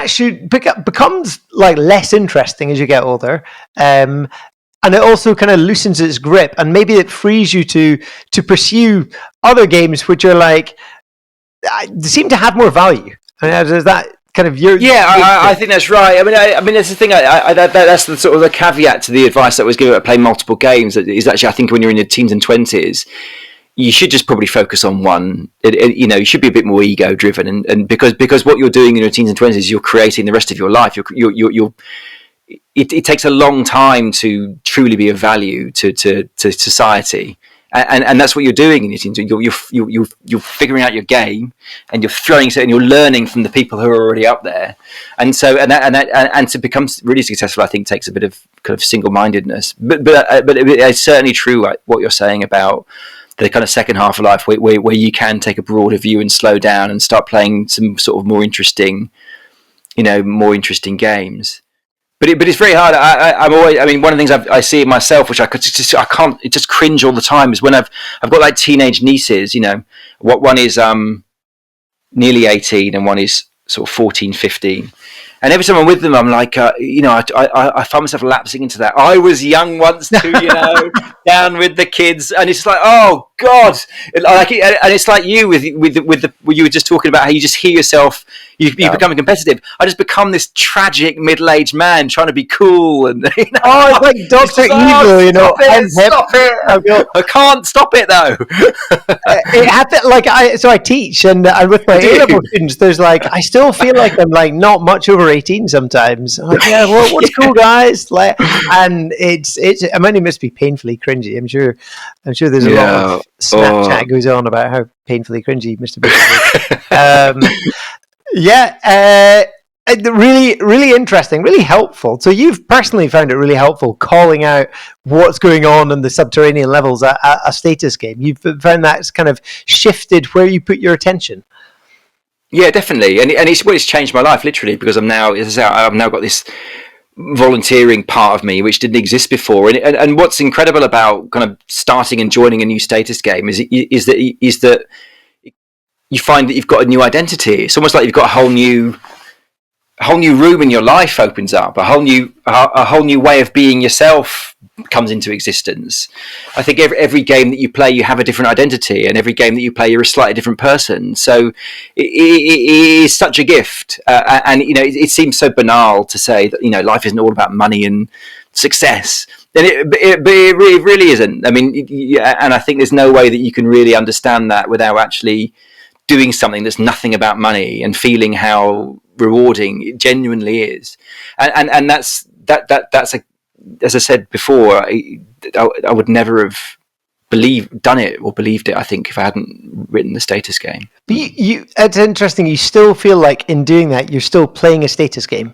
should becomes like less interesting as you get older, and it also kind of loosens its grip, and maybe it frees you to pursue other games which are like seem to have more value. I mean, there's that. Kind of I think that's right. I mean, that's the thing. That's the sort of the caveat to the advice that was given about playing multiple games. Is actually, I think, when you're in your teens and 20s, you should just probably focus on one. You should be a bit more ego driven, and because what you're doing in your teens and 20s is you're creating the rest of your life. It takes a long time to truly be of value to society. And that's what you're doing in your teams. You're figuring out your game, and you're throwing it, and you're learning from the people who are already up there. And so, and to become really successful, I think takes a bit of kind of single-mindedness. But it's certainly true, like what you're saying about the kind of second half of life, where you can take a broader view and slow down and start playing some sort of more interesting games. but it's very hard. I'm always. I mean, one of the things I see in myself, which I can't. It just cringe all the time. Is when I've got like teenage nieces. You know, what one is nearly 18 and one is sort of 14, 15. And every time I'm with them, I'm like, I find myself lapsing into that. I was young once too, down with the kids, and it's like, oh God, and it's like you with the you were just talking about how you just hear yourself, you become competitive. I just become this tragic middle-aged man trying to be cool, and oh, it's like Doctor Evil, Stop it! I can't stop it though. It happened. Like I teach, and with my A-level students, there's like I still feel like I'm like not much over 18 sometimes. I'm like, yeah, what's cool, guys? Like, and it's. I mean, it must be painfully cringy. I'm sure there's a lot of Snapchat goes on about how painfully cringy Mr. Big is. Really, really interesting, really helpful. So you've personally found it really helpful calling out what's going on in the subterranean levels at a status game. You've found that's kind of shifted where you put your attention. Yeah, definitely, and it's changed my life literally, because I've now got this volunteering part of me which didn't exist before, and what's incredible about kind of starting and joining a new status game is that you find that you've got a new identity. It's almost like you've got a whole new room in your life opens up. A whole new way of being yourself comes into existence. I think every game that you play, you have a different identity, and every game that you play, you're a slightly different person. So it is such a gift, and it seems so banal to say that life isn't all about money and success, but it really isn't. I mean, and I think there's no way that you can really understand that without actually doing something that's nothing about money and feeling how rewarding it genuinely is, and that's as I said before, I would never have believed it, I think, if I hadn't written the status game. But it's interesting, you still feel like in doing that you're still playing a status game.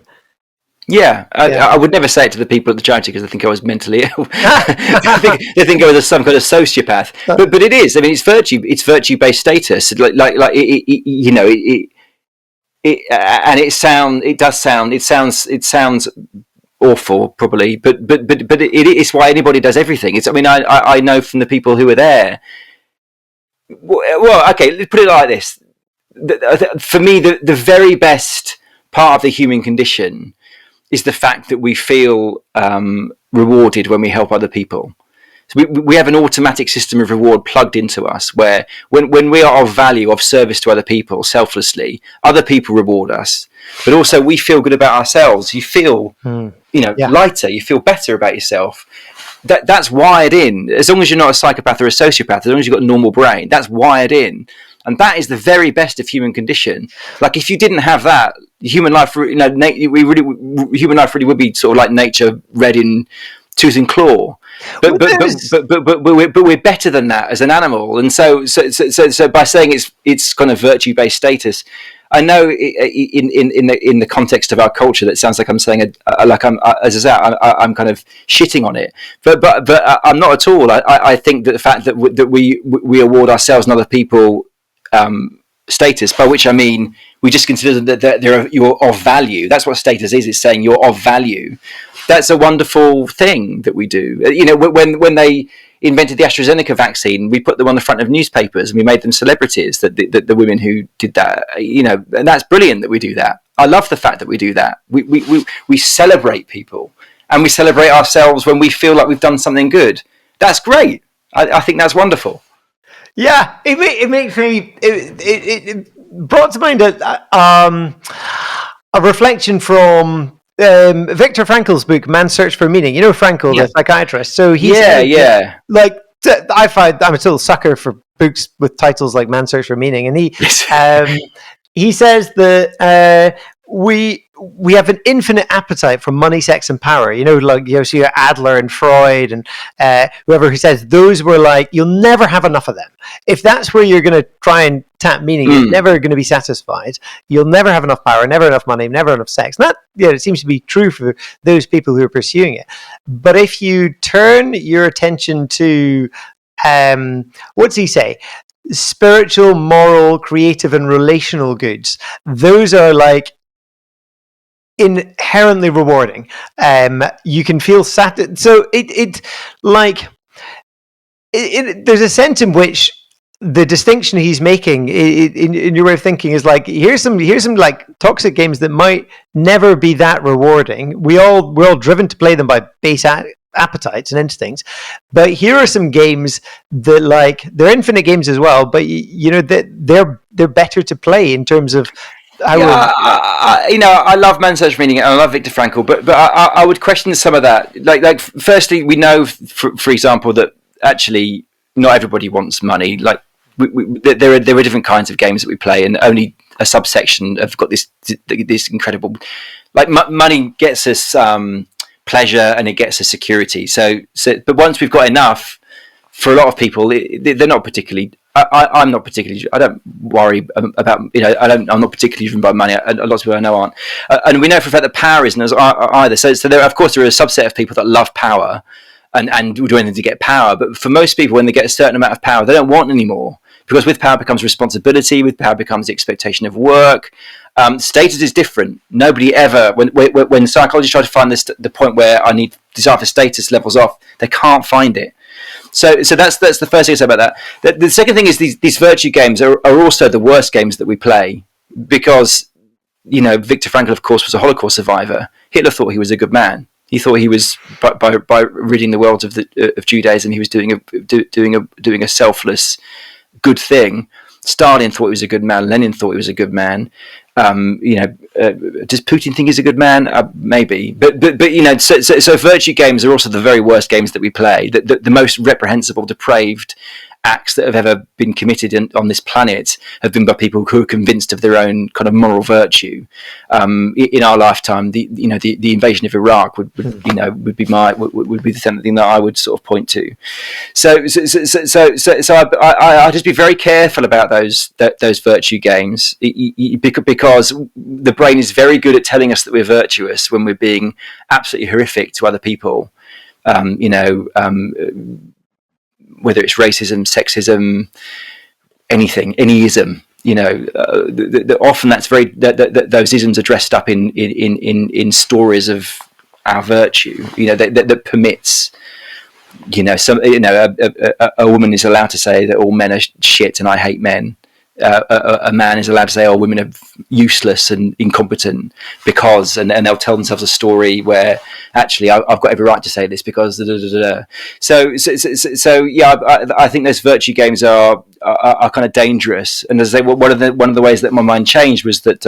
Yeah, I would never say it to the people at the charity because they think I was mentally ill. they think I was some kind of sociopath. But it is. I mean, it's virtue-based status. It sounds awful, probably, but it's why anybody does everything. I know from the people who were there. Well, okay, let's put it like this. For me, the very best part of the human condition is the fact that we feel rewarded when we help other people. So we have an automatic system of reward plugged into us, where when we are of value, of service to other people, selflessly, other people reward us. But also we feel good about ourselves. You feel, lighter. You feel better about yourself. That's wired in. As long as you're not a psychopath or a sociopath, as long as you've got a normal brain, that's wired in. And that is the very best of human condition. Like, if you didn't have that, human life really would be sort of like nature red in tooth and claw. But we're better than that as an animal. And so by saying it's kind of virtue-based status, I know in the context of our culture that sounds like I'm saying I'm kind of shitting on it, but I'm not at all. I think that the fact that we award ourselves and other people status, by which I mean we just consider that you're of value. That's what status is. It's saying you're of value. That's a wonderful thing that we do. When they invented the AstraZeneca vaccine, we put them on the front of newspapers and we made them celebrities. The women who did that, and that's brilliant that we do that. I love the fact that we do that. We celebrate people, and we celebrate ourselves when we feel like we've done something good. That's great. I think that's wonderful. Yeah, it makes me. It brought to mind a reflection from Viktor Frankl's book "Man's Search for Meaning." You know Frankl, the psychiatrist. So he like I find I'm a total sucker for books with titles like "Man's Search for Meaning," and he says that we have an infinite appetite for money, sex, and power. So you're Adler and Freud and whoever who says those were like, you'll never have enough of them. If that's where you're going to try and tap meaning, you're never going to be satisfied. You'll never have enough power, never enough money, never enough sex. And that, it seems to be true for those people who are pursuing it. But if you turn your attention to, what's he say? Spiritual, moral, creative, and relational goods. Those are like inherently rewarding. You can feel so there's a sense in which the distinction he's making in your way of thinking is like, here's some like toxic games that might never be that rewarding. We're all driven to play them by base appetites and instincts, but here are some games that, like, they're infinite games as well, but they're better to play in terms of how I love Man's Search for Meaning and I love Viktor Frankl, but I would question some of that. Like firstly, we know for example that actually not everybody wants money. Like there are different kinds of games that we play, and only a subsection have got this incredible, like, money gets us pleasure and it gets us security. So but once we've got enough, for a lot of people, they're not particularly. I'm not particularly. I don't worry about. I'm not particularly driven by money. A lot of people I know aren't, and we know for a fact that power isn't as either. So there, of course, there are a subset of people that love power, and will do anything to get power. But for most people, when they get a certain amount of power, they don't want any more, because with power becomes responsibility. With power becomes the expectation of work. Status is different. Nobody ever, when psychologists try to find the point where I need desire for status levels off, they can't find it. So that's the first thing to say about that. The second thing is these virtue games are also the worst games that we play, because Viktor Frankl, of course, was a Holocaust survivor. Hitler thought he was a good man. He thought he was by ridding the world of Judaism, he was doing a selfless good thing. Stalin thought he was a good man. Lenin thought he was a good man. Does Putin think he's a good man? Maybe, but so virtue games are also the very worst games that we play. The most reprehensible, depraved acts that have ever been committed on this planet have been by people who are convinced of their own kind of moral virtue. In our lifetime, the invasion of Iraq would be the thing that I would sort of point to. So I just be very careful about those virtue games, because the brain is very good at telling us that we're virtuous when we're being absolutely horrific to other people. Whether it's racism, sexism, anything, any ism, often that's very those isms are dressed up in stories of our virtue, that permits, a woman is allowed to say that all men are shit and I hate men. A man is allowed to say, "Oh, women are useless and incompetent," because, and they'll tell themselves a story where actually I've got every right to say this because da, da, da, da. So yeah, I think those virtue games are kind of dangerous. And as I say, one of the ways that my mind changed was that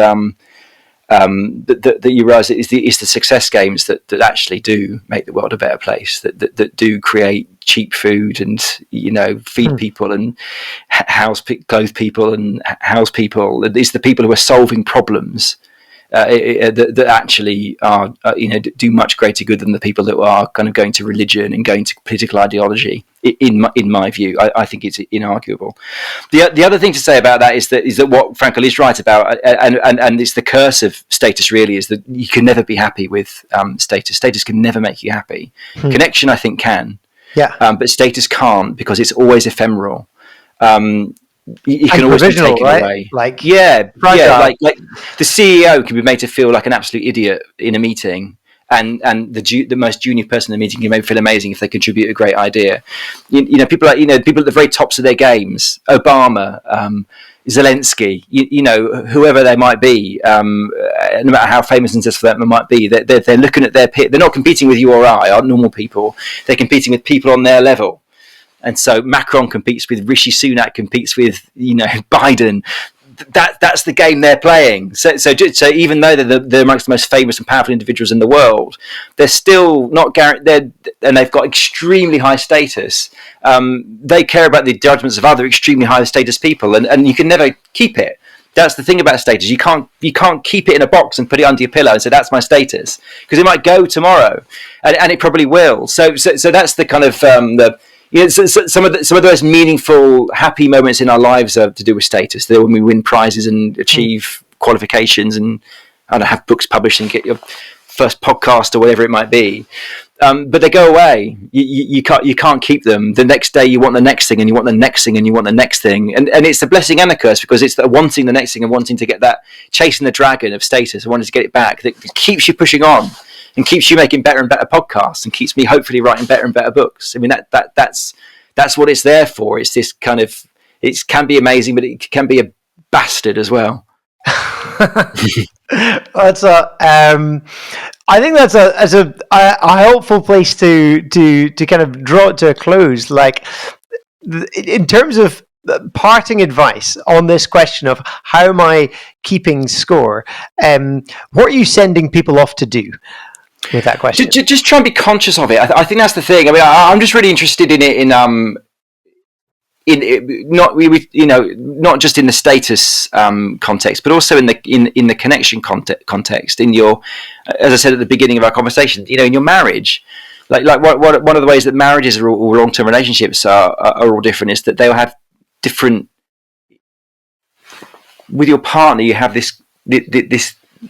that you realise it's the success games that actually do make the world a better place, that do create cheap food and feed people and clothe people and house people. It's the people who are solving problems that actually are do much greater good than the people that are kind of going to religion and going to political ideology. In my view, I think it's inarguable. The other thing to say about that is that what Frankl is right about, and it's the curse of status really, is that you can never be happy with status. Status can never make you happy. Connection, I think, can. Yeah. But status can't, because it's always ephemeral. You can always be taken away. Like the CEO can be made to feel like an absolute idiot in a meeting, and the most junior person in the meeting can maybe feel amazing if they contribute a great idea. People at the very tops of their games, Obama, Zelensky, whoever they might be, no matter how famous and successful that might be, they're looking at their peer. They're not competing with you or I, our normal people. They're competing with people on their level. And so Macron competes with Rishi Sunak, competes with Biden. That's the game they're playing. So even though they're amongst the most famous and powerful individuals in the world, they're still not guaranteed. And they've got extremely high status. They care about the judgments of other extremely high status people, and you can never keep it. That's the thing about status. You can't keep it in a box and put it under your pillow and say that's my status, because it might go tomorrow, and it probably will. So that's the kind of some of the most meaningful, happy moments in our lives are to do with status. They're when we win prizes and achieve qualifications and have books published and get your first podcast or whatever it might be. but they go away. You can't keep them. The next day you want the next thing, and you want the next thing, and you want the next thing, and it's a blessing and a curse, because it's the wanting the next thing and wanting to get that, chasing the dragon of status and wanting to get it back, that keeps you pushing on and keeps you making better and better podcasts and keeps me hopefully writing better and better books. I mean, that's what it's there for. It's this kind of, it can be amazing, but it can be a bastard as well. That's I think that's a helpful place to kind of draw it to a close. Like, in terms of parting advice on this question of how am I keeping score, what are you sending people off to do with that question? Just try and be conscious of it. I think that's the thing. I mean, I'm just really interested in it not just in the status context, but also in the connection context. In your, as I said at the beginning of our conversation, in your marriage, like one of the ways that marriages or long-term relationships are all different is that they'll have different. With your partner, you have this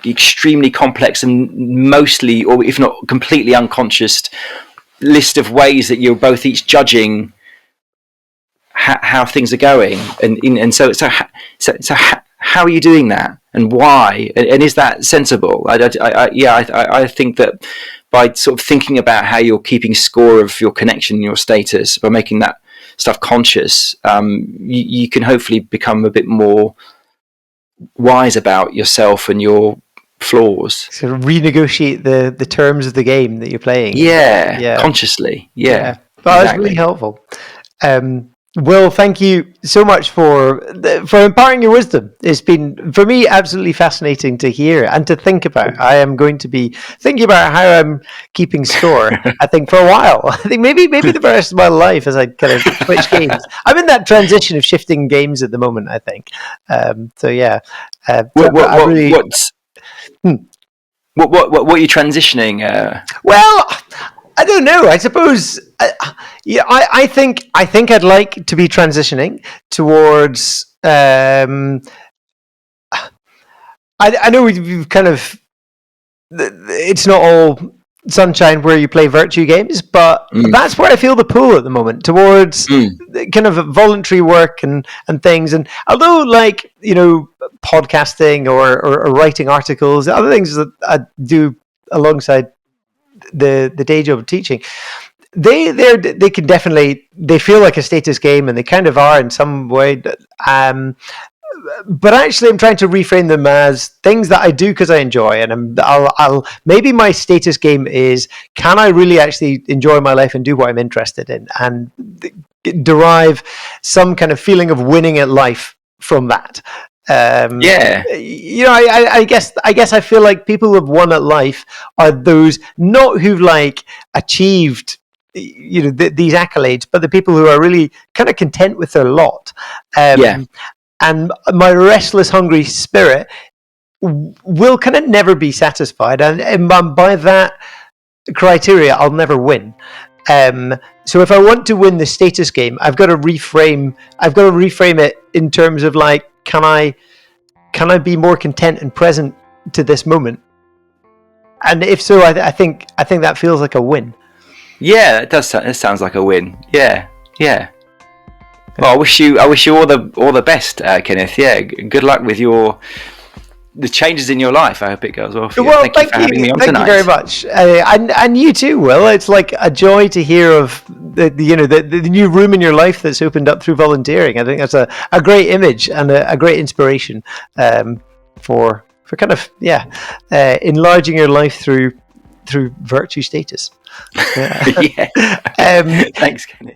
extremely complex and mostly, or if not completely unconscious, list of ways that you're both each judging how things are going, and so how are you doing that, and why, and is that sensible? I think that by sort of thinking about how you're keeping score of your connection and your status, by making that stuff conscious, you can hopefully become a bit more wise about yourself and your flaws. Sort of renegotiate the terms of the game that you're playing. Yeah. Consciously. Yeah. Well, that's really helpful. Will, thank you so much for imparting your wisdom. It's been, for me, absolutely fascinating to hear and to think about. I am going to be thinking about how I'm keeping score, I think, for a while. I think maybe the rest of my life as I kind of switch games. I'm in that transition of shifting games at the moment, I think. So, yeah. What are you transitioning? Well, I don't know. I suppose, I think I'd like to be transitioning towards. I know we've kind of. It's not all sunshine where you play virtue games, but that's where I feel the pull at the moment towards kind of voluntary work and things. And although, podcasting or writing articles, other things that I do alongside the day job of teaching, they can definitely, they feel like a status game, and they kind of are in some way. But actually, I'm trying to reframe them as things that I do because I enjoy, and I'll maybe my status game is, can I really actually enjoy my life and do what I'm interested in, and derive some kind of feeling of winning at life from that. I guess I feel like people who have won at life are those not who've achieved these accolades, but the people who are really kind of content with their lot. And my restless, hungry spirit will kind of never be satisfied, and by that criteria, I'll never win. So if I want to win the status game, I've got to reframe it in terms of can I be more content and present to this moment? And if so, I think that feels like a win. Yeah, it does. It sounds like a win. Yeah. Well, I wish you all the best, Kenneth. Yeah, good luck with the changes in your life. I hope it goes well for you. Well, thank you for having me on tonight. Thank you very much, and you too, Will. It's like a joy to hear of the new room in your life that's opened up through volunteering. I think that's a great image and a great inspiration for kind of enlarging your life through virtue status. Yeah. Thanks, Kenneth.